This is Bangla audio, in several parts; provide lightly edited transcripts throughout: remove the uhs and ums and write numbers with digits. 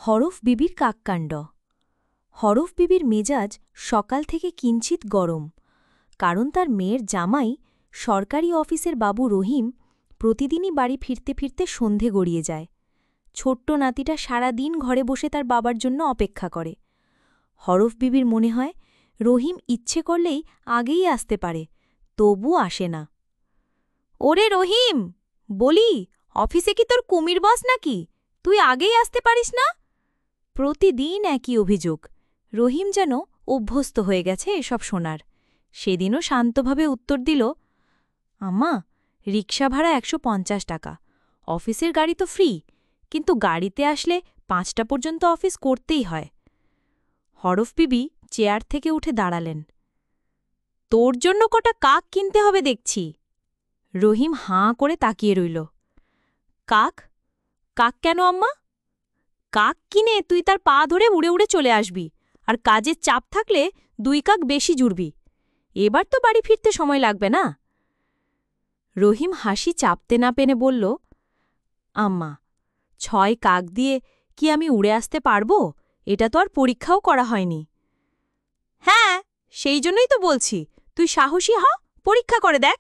হরফ বিবির কাককাণ্ড। হরফ বিবির মেজাজ সকাল থেকে কিঞ্চিত গরম, কারণ তার মেয়ের জামাই সরকারি অফিসের বাবু রহিম প্রতিদিনই বাড়ি ফিরতে ফিরতে সন্ধে গড়িয়ে যায়। ছোট্ট নাতিটা সারা দিন ঘরে বসে তার বাবার জন্য অপেক্ষা করে। হরফ বিবির মনে হয় রহিম ইচ্ছে করলেই আগেই আসতে পারে, তবু আসে না। ওরে রহিম, বলি, অফিসে কি তোর কুমির বস নাকি? তুই আগেই আসতে পারিস না? প্রতিদিন একই অভিযোগ। রহিম যেন অভ্যস্ত হয়ে গেছে এসব শোনার। সেদিনও শান্তভাবে উত্তর দিল, আম্মা, রিক্সা ভাড়া ১৫০ টাকা। অফিসের গাড়ি তো ফ্রি, কিন্তু গাড়িতে আসলে ৫টা পর্যন্ত অফিস করতেই হয়। হরফ বিবি চেয়ার থেকে উঠে দাঁড়ালেন। তোর জন্য কটা কাক কিনতে হবে দেখছি। রহিম হাঁ করে তাকিয়ে রইল। কাক? কাক কেন আম্মা? কাক কিনে তুই তার পা ধরে উড়ে উড়ে চলে আসবি, আর কাজের চাপ থাকলে ২ কাক বেশি জুড়বি। এবার তো বাড়ি ফিরতে সময় লাগবে না? রহিম হাসি চাপতে না পেনে বলল, আম্মা, ৬ কাক দিয়ে কি আমি উড়ে আসতে পারব? এটা তো আর পরীক্ষাও করা হয়নি। হ্যাঁ, সেই জন্যই তো বলছি, তুই সাহসী হ, পরীক্ষা করে দেখ।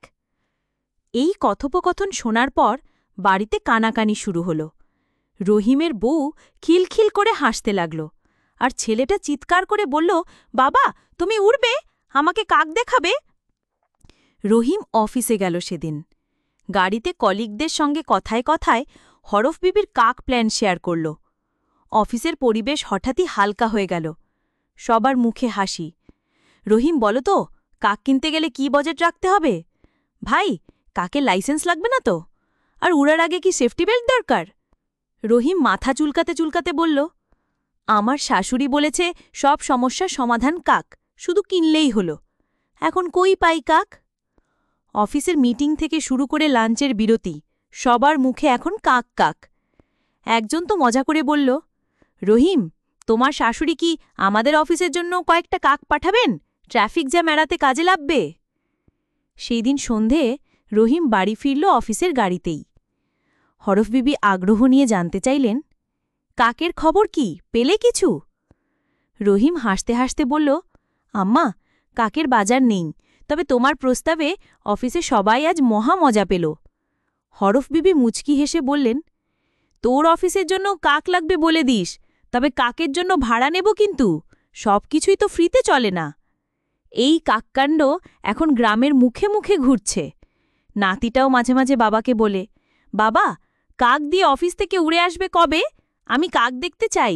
এই কথোপকথন শোনার পর বাড়িতে কানাকানি শুরু হল। রহিমের বউ খিলখিল করে হাসতে লাগল, আর ছেলেটা চিৎকার করে বলল, বাবা, তুমি উড়বে, আমাকে কাক দেখাবে? রহিম অফিসে গেল সেদিন। গাড়িতে কলিগদের সঙ্গে কথায় কথায় হরফ বিবির কাক প্ল্যান শেয়ার করল। অফিসের পরিবেশ হঠাৎই হালকা হয়ে গেল। সবার মুখে হাসি। রহিম, বলো তো, কাক কিনতে গেলে কি বাজেট রাখতে হবে? ভাই, কাকের লাইসেন্স লাগবে না তো? আর উড়ার আগে কি সেফটি বেল্ট দরকার? রহিম মাথা চুলকাতে চুলকাতে বলল, আমার শাশুড়ি বলেছে সব সমস্যার সমাধান কাক, শুধু কিনলেই হলো। এখন কই পাই কাক? অফিসের মিটিং থেকে শুরু করে লাঞ্চের বিরতি, সবার মুখে এখন কাক কাক। একজন তো মজা করে বলল, রহিম, তোমার শাশুড়ি কি আমাদের অফিসের জন্য কয়েকটা কাক পাঠাবেন? ট্রাফিক জ্যাম এড়াতে কাজে লাগবে। সেই দিন সন্ধে রহিম বাড়ি ফিরল অফিসের গাড়িতেই। হরফ বিবি আগ্রহ নিয়ে জানতে চাইলেন, কাকের খবর কি, পেলে কিছু? রহিম হাসতে হাসতে বলল, আম্মা, কাকের বাজার নেই, তবে তোমার প্রস্তাবে অফিসে সবাই আজ মহা মজা পেল। হরফ বিবি মুচকি হেসে বললেন, তোর অফিসের জন্য কাক লাগবে বলে দিস, তবে কাকের জন্য ভাড়া নেব কিন্তু, সব কিছুই তো ফ্রিতে চলে না। এই কাককাণ্ড এখন গ্রামের মুখে মুখে ঘুরছে। নাতিটাও মাঝে মাঝে বাবাকে বলে, বাবা, কাক দিয়ে অফিস থেকে উড়ে আসবে কবে? আমি কাক দেখতে চাই।